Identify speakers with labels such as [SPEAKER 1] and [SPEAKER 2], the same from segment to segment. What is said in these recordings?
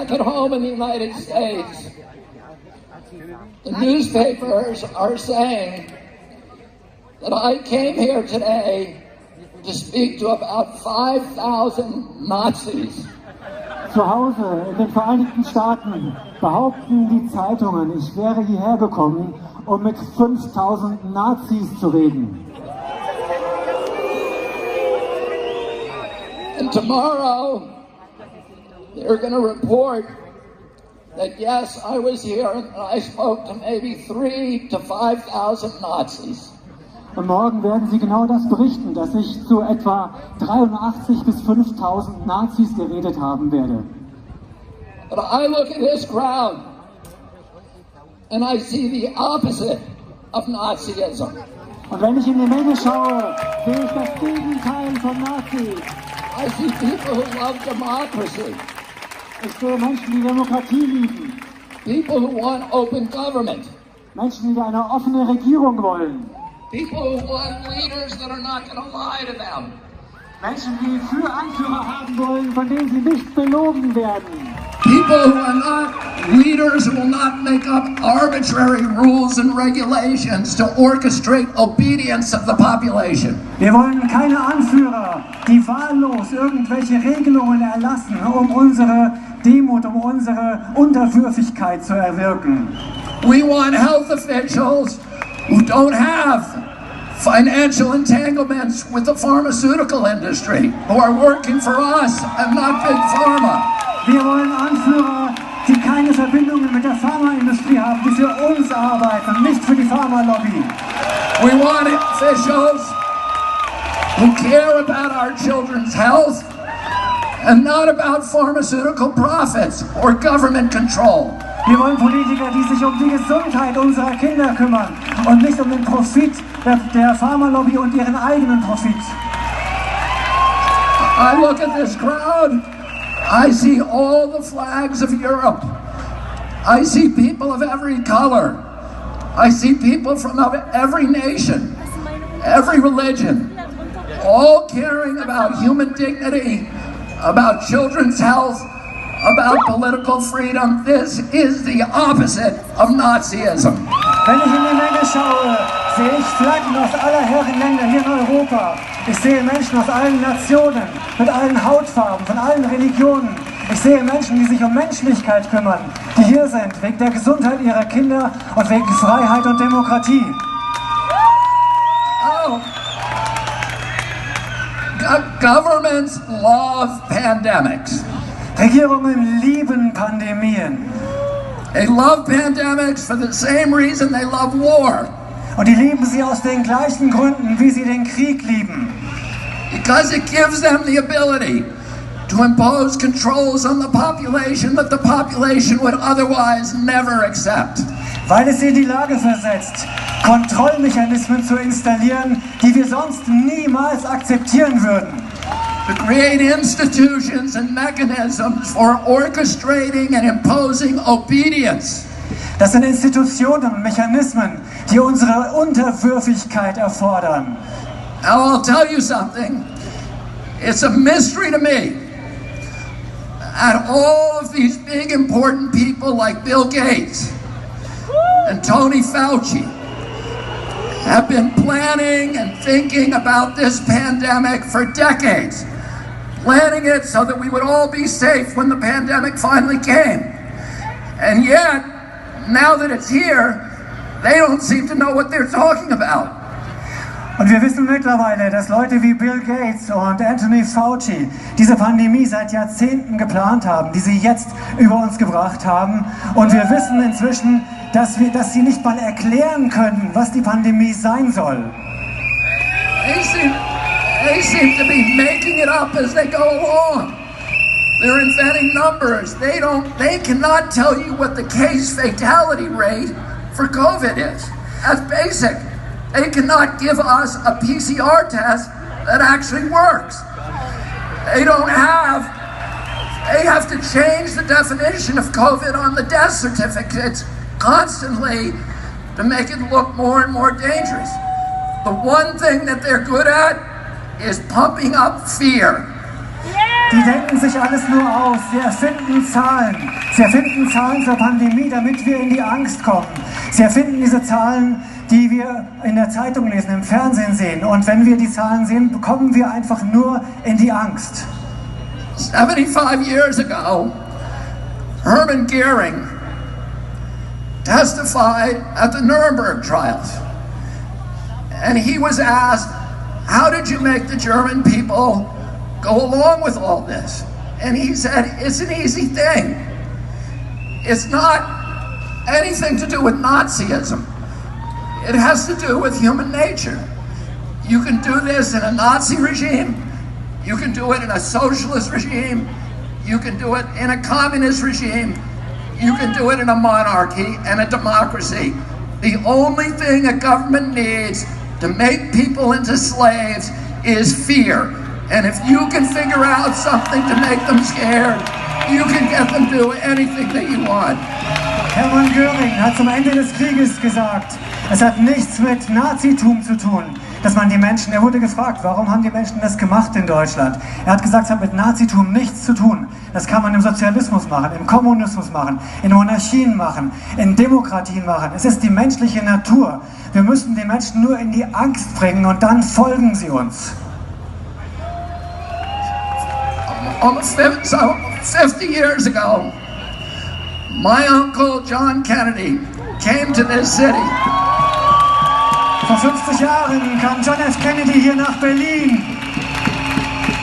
[SPEAKER 1] back at home in the United States, the newspapers are saying that I came here today to speak to about 5,000 Nazis.
[SPEAKER 2] Zu Hause in den Vereinigten Staaten behaupten die Zeitungen, ich wäre hierher gekommen, um mit 5.000 Nazis zu reden.
[SPEAKER 1] And tomorrow, they're going to report that yes, I was here and I spoke to maybe 3,000 to 5,000 Nazis.
[SPEAKER 2] Und morgen werden sie genau das berichten, dass ich zu etwa 83 bis 5.000 Nazis geredet haben werde.
[SPEAKER 1] But I look at this crowd and I see the opposite of Nazism.
[SPEAKER 2] Und wenn ich in die Menge schaue, sehe ich das Gegenteil von Nazis.
[SPEAKER 1] I see people who love democracy.
[SPEAKER 2] Ich sehe Menschen, die Demokratie lieben.
[SPEAKER 1] People who want open government.
[SPEAKER 2] Menschen, die eine offene Regierung wollen.
[SPEAKER 1] People who want leaders that are not going to lie to them.
[SPEAKER 2] Menschen, die Anführer haben wollen, von denen sie nicht belogen werden.
[SPEAKER 1] People who are not leaders who will not make up arbitrary rules and regulations to orchestrate obedience of the population.
[SPEAKER 2] Wir wollen keine Anführer, die wahllos irgendwelche Regelungen erlassen, um unsere Demut, um unsere Unterwürfigkeit zu erwirken.
[SPEAKER 1] We want health officials who don't have financial entanglements with the pharmaceutical industry, who are working for us and not Big Pharma.
[SPEAKER 2] Wir wollen Anführer, die keine Verbindungen mit der Pharmaindustrie haben, die für uns arbeiten, nicht für die Pharmalobby.
[SPEAKER 1] We want officials who care about our children's health and not about pharmaceutical profits or government control.
[SPEAKER 2] Wir wollen Politiker, die sich um die Gesundheit unserer Kinder kümmern und nicht um den Profit der Pharmalobby und ihren eigenen Profit.
[SPEAKER 1] I look at this crowd, I see all the flags of Europe. I see people of every color. I see people from every nation, every religion, all caring about human dignity, about children's health, about political freedom. This is the opposite of Nazism.
[SPEAKER 2] Wenn ich in die Menge schaue, sehe ich Flaggen aus aller Herren Länder hier in Europa. Ich sehe Menschen aus allen Nationen, mit allen Hautfarben, von allen Religionen. Ich sehe Menschen, die sich um Menschlichkeit kümmern, die hier sind, wegen der Gesundheit ihrer Kinder und wegen Freiheit und Demokratie.
[SPEAKER 1] Oh. Governments love pandemics.
[SPEAKER 2] Regierungen lieben Pandemien.
[SPEAKER 1] They love pandemics for the same reason they love war.
[SPEAKER 2] Und die lieben sie aus den gleichen Gründen, wie sie den Krieg lieben.
[SPEAKER 1] Because it gives them the ability to impose controls on the population that the population would otherwise never accept.
[SPEAKER 2] Weil es sie in die Lage versetzt, Kontrollmechanismen zu installieren, die wir sonst niemals akzeptieren würden.
[SPEAKER 1] To create institutions and mechanisms for orchestrating and imposing obedience.
[SPEAKER 2] Das sind Institutionen und Mechanismen, die unsere Unterwürfigkeit erfordern.
[SPEAKER 1] Now I'll tell you something. It's a mystery to me. And all of these big important people like Bill Gates and Tony Fauci have been planning and thinking about this pandemic for decades. Planning it so that we would all be safe when the pandemic finally came. And yet, now that it's here, they don't seem to know what they're talking about.
[SPEAKER 2] Und wir wissen mittlerweile, dass Leute wie Bill Gates und Anthony Fauci diese Pandemie seit Jahrzehnten geplant haben, die sie jetzt über uns gebracht haben. Und wir wissen inzwischen, dass sie nicht mal erklären können, was die Pandemie sein soll.
[SPEAKER 1] They seem to be making it up as they go along. They're inventing numbers. They cannot tell you what the case fatality rate for COVID is. That's basic. They cannot give us a PCR test that actually works. They have to change the definition of COVID on the death certificates constantly to make it look more and more dangerous. The one thing that they're good at is pumping up fear.
[SPEAKER 3] Yeah!
[SPEAKER 2] Die denken sich alles nur aus. Sie erfinden Zahlen. Sie erfinden Zahlen zur Pandemie, damit wir in die Angst kommen. Sie erfinden diese Zahlen, die wir in der Zeitung lesen, im Fernsehen sehen. Und wenn wir die Zahlen sehen, kommen wir einfach nur in die Angst.
[SPEAKER 1] 75 years ago, Hermann Goering testified at the Nuremberg trials. And he was asked, how did you make the German people go along with all this? And he said, it's an easy thing. It's not anything to do with Nazism. It has to do with human nature. You can do this in a Nazi regime. You can do it in a socialist regime. You can do it in a communist regime. You can do it in a monarchy and a democracy. The only thing a government needs to make people into slaves is fear. And if you can figure out something to make them scared, you can get them to do anything that you want.
[SPEAKER 2] Hermann Göring hat zum Ende des Krieges gesagt, es hat nichts mit Nazitum zu tun, dass man die Menschen, er wurde gefragt, warum haben die Menschen das gemacht in Deutschland? Er hat gesagt, es hat mit Nazitum nichts zu tun. Das kann man im Sozialismus machen, im Kommunismus machen, in Monarchien machen, in Demokratien machen. Es ist die menschliche Natur. Wir müssen die Menschen nur in die Angst bringen und dann folgen sie uns.
[SPEAKER 1] Almost 50 years ago, my uncle John Kennedy came to this city.
[SPEAKER 2] Vor 50 Jahren kam John F. Kennedy hier nach Berlin.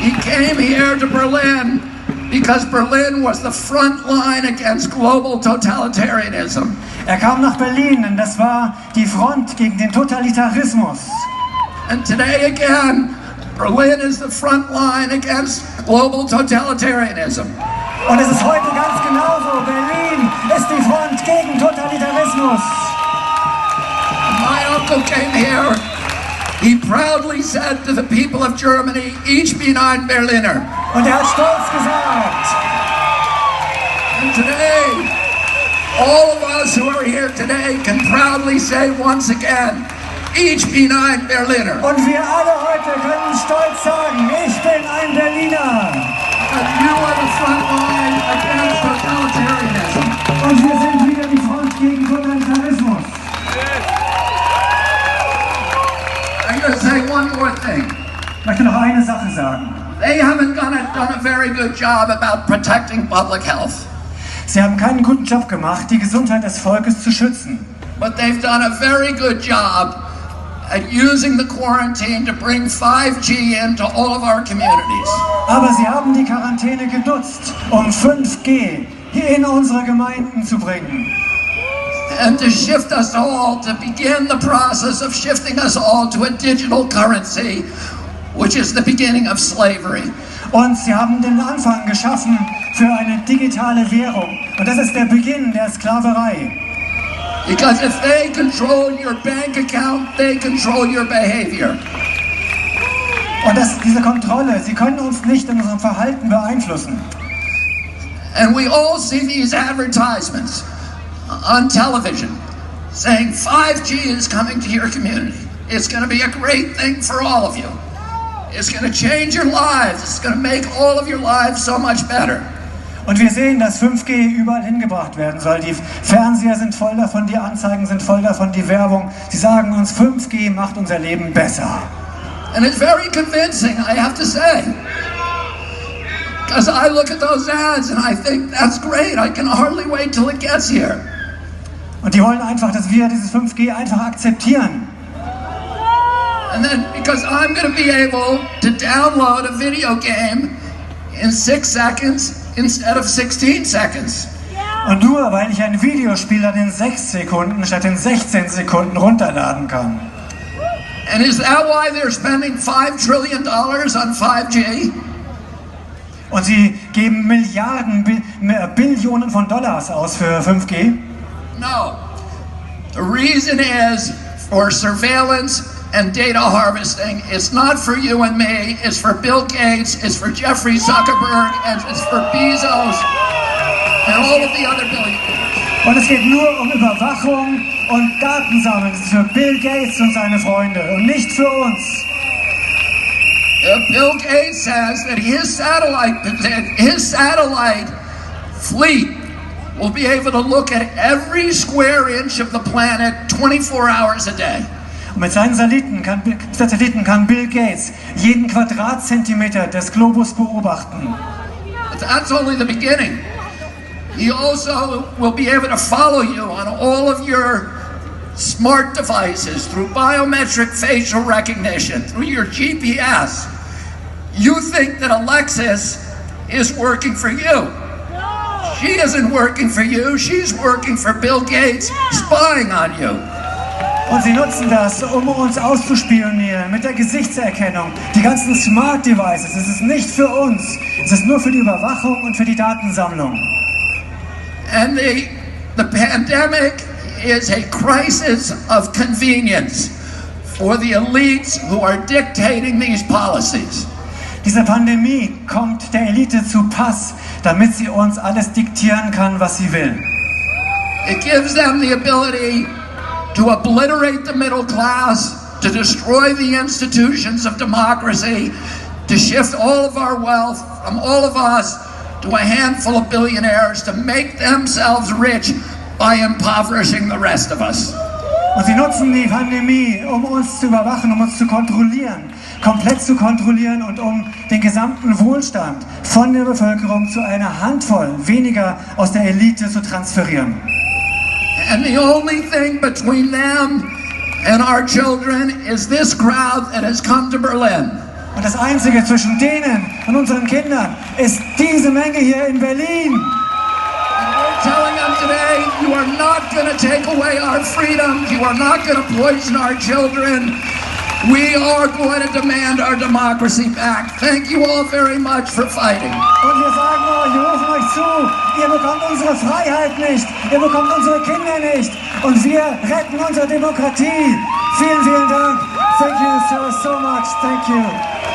[SPEAKER 1] He came here to Berlin because Berlin was the front line against global totalitarianism.
[SPEAKER 2] Er kam nach Berlin, denn das war die Front gegen den Totalitarismus.
[SPEAKER 1] And today again, Berlin is the front line against global totalitarianism.
[SPEAKER 2] Und es ist heute ganz genauso. Berlin ist die Front gegen Totalitarismus.
[SPEAKER 1] My uncle came here. He proudly said to the people of Germany, ich bin ein Berliner.
[SPEAKER 2] Und er hat stolz gesagt.
[SPEAKER 1] And today, all of us who are here today can proudly say once again, ich bin ein Berliner.
[SPEAKER 2] Und wir alle heute können stolz sagen, ich bin ein Berliner.
[SPEAKER 1] And you are the front line against totalitarianism.
[SPEAKER 2] Und wir sind wieder die Front gegen Totalitarismus.
[SPEAKER 1] I'm going to say one more thing.
[SPEAKER 2] Ich möchte noch eine Sache sagen.
[SPEAKER 1] They haven't done a very good job about protecting public health.
[SPEAKER 2] Sie haben keinen guten Job gemacht, die Gesundheit des Volkes zu schützen.
[SPEAKER 1] But they've done a very good job at using the quarantine to bring 5G into all of our communities.
[SPEAKER 2] Aber sie haben die Quarantäne genutzt, um 5G hier in unsere Gemeinden zu bringen.
[SPEAKER 1] And to shift us all, to begin the process of shifting us all to a digital currency, which is the beginning of slavery.
[SPEAKER 2] Und sie haben den Anfang geschaffen für eine digitale Währung. Und das ist der Beginn der Sklaverei.
[SPEAKER 1] Because if they control your bank account, they control your behavior.
[SPEAKER 2] Und diese Kontrolle, sie können uns nicht in unserem Verhalten beeinflussen.
[SPEAKER 1] And we all see these advertisements on television saying 5G is coming to your community. It's going to be a great thing for all of you. It's going to change your lives. It's going to make all of your lives so much better.
[SPEAKER 2] Und wir sehen, dass 5G überall hingebracht werden soll. Die Fernseher sind voll davon, die Anzeigen sind voll davon, die Werbung. Sie sagen uns, 5G macht unser Leben besser.
[SPEAKER 1] And it's very convincing, I have to say. Because I look at those ads and I think, that's great, I can hardly wait till it gets here.
[SPEAKER 2] Und die wollen einfach, dass wir dieses 5G einfach akzeptieren.
[SPEAKER 1] And then, because I'm going to be able to download a video game in 6 seconds instead of 16 seconds.
[SPEAKER 2] Und nur weil ich ein Videospiel dann in 6 Sekunden statt in 16 Sekunden runterladen kann.
[SPEAKER 1] And is that why they're spending $5 trillion on 5G?
[SPEAKER 2] Und sie geben Milliarden, Billionen von Dollars aus für 5G?
[SPEAKER 1] No. The reason is for surveillance and data harvesting. It's not for you and me. It's for Bill Gates. It's for Jeffrey Zuckerberg. And it's for Bezos and all of the other billionaires.
[SPEAKER 2] Und es geht nur um Überwachung und Datensammeln. Das ist für Bill Gates und seine Freunde und nicht für uns.
[SPEAKER 1] Bill Gates says that his satellite fleet will be able to look at every square inch of the planet 24 hours a day.
[SPEAKER 2] Und mit seinen Satelliten kann Bill Gates jeden Quadratzentimeter des Globus beobachten.
[SPEAKER 1] But that's only the beginning. He also will be able to follow you on all of your smart devices through biometric facial recognition, through your GPS. You think that Alexis is working for you. She isn't working for you, she's working for Bill Gates, spying on you.
[SPEAKER 2] Und sie nutzen das, um uns auszuspionieren mit der Gesichtserkennung. Die ganzen Smart Devices, es ist nicht für uns, es ist nur für die Überwachung und für die Datensammlung.
[SPEAKER 1] And the pandemic is a crisis of convenience for the elites who are dictating these policies.
[SPEAKER 2] Diese Pandemie kommt der Elite zu Pass, damit sie uns alles diktieren kann, was sie will.
[SPEAKER 1] It gives them the ability to obliterate the middle class, to destroy the institutions of democracy, to shift all of our wealth from all of us to a handful of billionaires, to make themselves rich by impoverishing the rest of us.
[SPEAKER 2] Und sie nutzen die Pandemie, um uns zu überwachen, um uns zu kontrollieren, komplett zu kontrollieren und um den gesamten Wohlstand von der Bevölkerung zu einer Handvoll weniger aus der Elite zu transferieren.
[SPEAKER 1] And the only thing between them and our children is this crowd that has come to Berlin.
[SPEAKER 2] Und das Einzige zwischen denen und unseren Kindern ist diese Menge hier in Berlin.
[SPEAKER 1] Telling them today, you are not going to take away our freedoms, you are not going to poison our children. We are going to demand our democracy back. Thank you all very much for fighting.
[SPEAKER 2] Und wir sagen euch, wir rufen euch zu, ihr bekommt unsere Freiheit nicht, ihr bekommt unsere Kinder nicht und wir retten unsere Demokratie. Vielen, vielen Dank. Thank you so much. Thank you.